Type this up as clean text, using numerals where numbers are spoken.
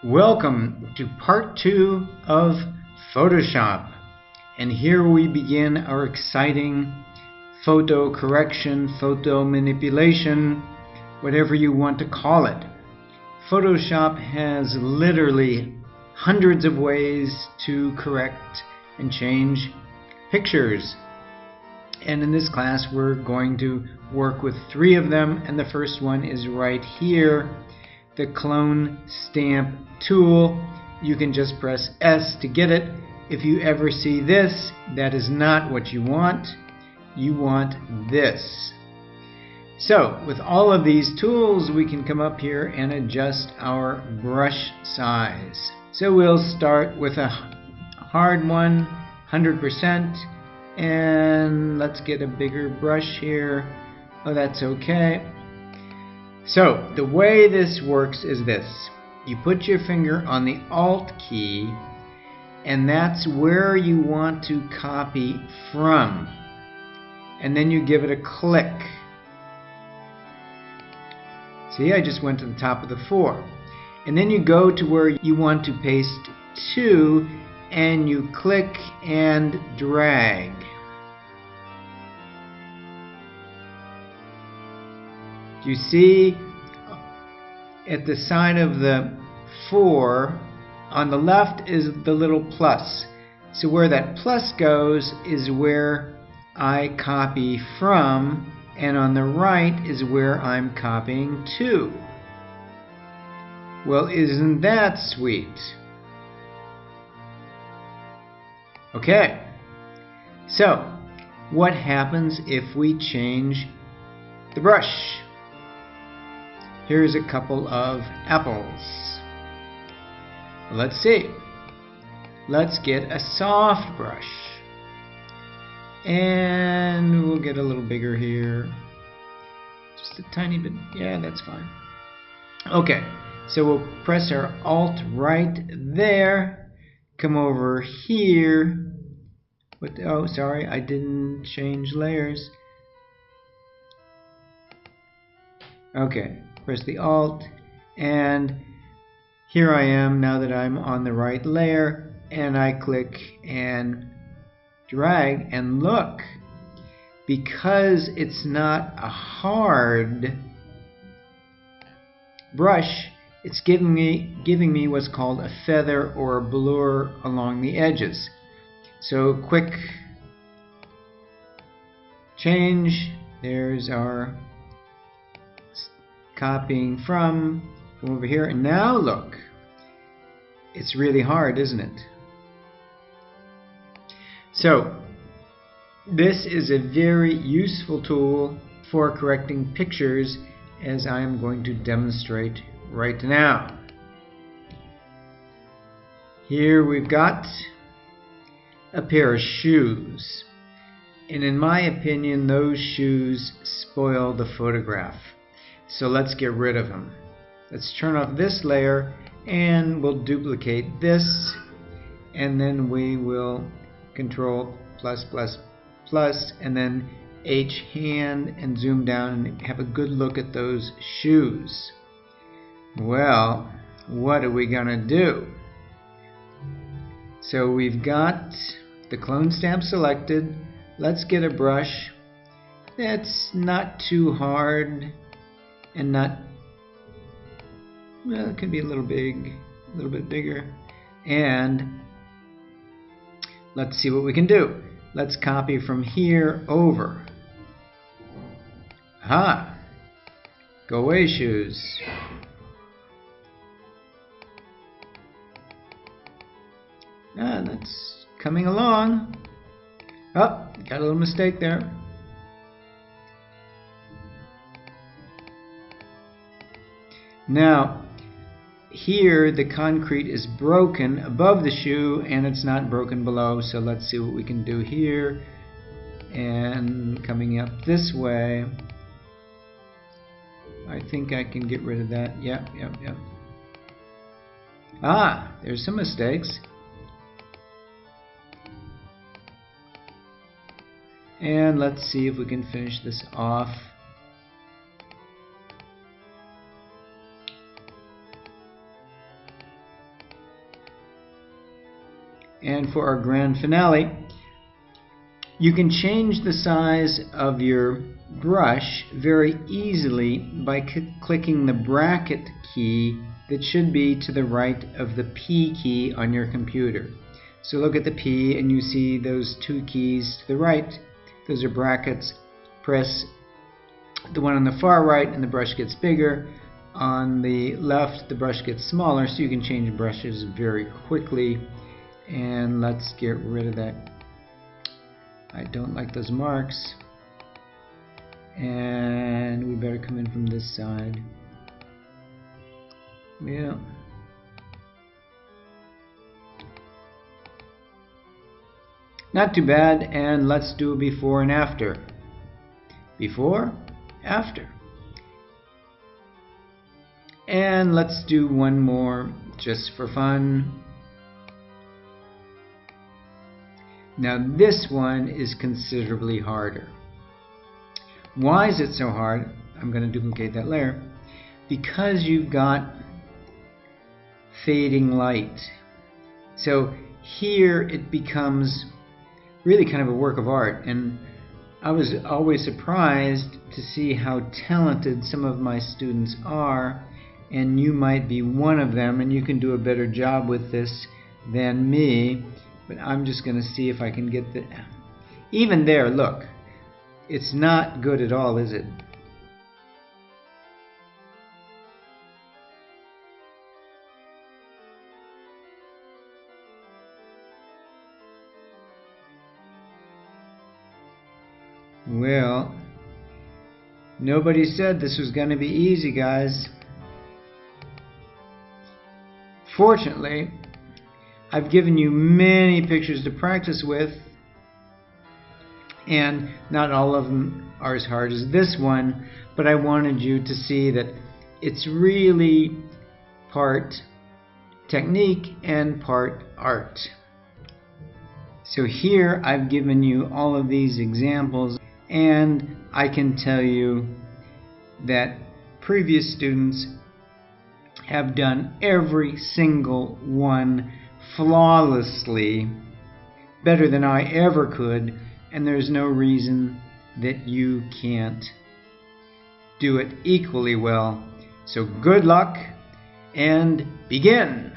Welcome to part 2 of Photoshop, and here we begin our exciting photo correction, photo manipulation, whatever you want to call it. Photoshop has literally hundreds of ways to correct and change pictures, and in this class we're going to work with 3 of them, and the first one is right here, the clone stamp tool. You can just press S to get it. If you ever see this, that is not what you want. You want this. So with all of these tools, we can come up here and adjust our brush size. So we'll start with a hard one, 100%, and let's get a bigger brush here. Oh, that's okay. So the way this works is this. You put your finger on the Alt key, and that's where you want to copy from. And then you give it a click. See, I just went to the top of the 4. And then you go to where you want to paste to, and you click and drag. You see at the side of the 4 on the left is the little plus. So where that plus goes is where I copy from, and on the right is where I'm copying to. Well, isn't that sweet? Okay, so what happens if we change the brush? Here's a couple of apples. Let's see. Let's get a soft brush. And we'll get a little bigger here. Just a tiny bit. Yeah, that's fine. Okay, so we'll press our Alt right there. Come over here. Oh, sorry, I didn't change layers. Okay. Press the Alt, and here I am now that I'm on the right layer, and I click and drag, and look, because it's not a hard brush, it's giving me what's called a feather or a blur along the edges. So quick change, there's our copying from over here, and now look, it's really hard, isn't it? So this is a very useful tool for correcting pictures, as I am going to demonstrate right now. Here we've got a pair of shoes, and in my opinion those shoes spoil the photograph. So let's get rid of them. Let's turn off this layer, and we'll duplicate this, and then we will Control plus plus plus, and then H hand, and zoom down and have a good look at those shoes. Well, what are we gonna do? So we've got the clone stamp selected. Let's get a brush that's not too hard and not, well, it could be a little big, a little bit bigger, and let's see what we can do. Let's copy from here over. Aha! Go away, shoes. Ah, that's coming along. Oh, got a little mistake there. Now, here the concrete is broken above the shoe and it's not broken below, so let's see what we can do here. And coming up this way, I think I can get rid of that. Yep. Ah, there's some mistakes. And let's see if we can finish this off. And for our grand finale, you can change the size of your brush very easily by clicking the bracket key that should be to the right of the P key on your computer. So look at the P and you see those two keys to the right. Those are brackets. Press the one on the far right and the brush gets bigger. On the left the brush gets smaller, so you can change brushes very quickly. And let's get rid of that. I don't like those marks. And we better come in from this side. Yeah. Not too bad, and let's do a before and after. Before, after. And let's do one more just for fun. Now this one is considerably harder. Why is it so hard? I'm going to duplicate that layer. Because you've got fading light. So here it becomes really kind of a work of art, and I was always surprised to see how talented some of my students are, and you might be one of them, and you can do a better job with this than me. But I'm just going to see if I can get the... Even there, look. It's not good at all, is it? Well, nobody said this was going to be easy, guys. Fortunately, I've given you many pictures to practice with, and not all of them are as hard as this one, but I wanted you to see that it's really part technique and part art. So here I've given you all of these examples, and I can tell you that previous students have done every single one flawlessly, better than I ever could, and there's no reason that you can't do it equally well. So good luck and begin!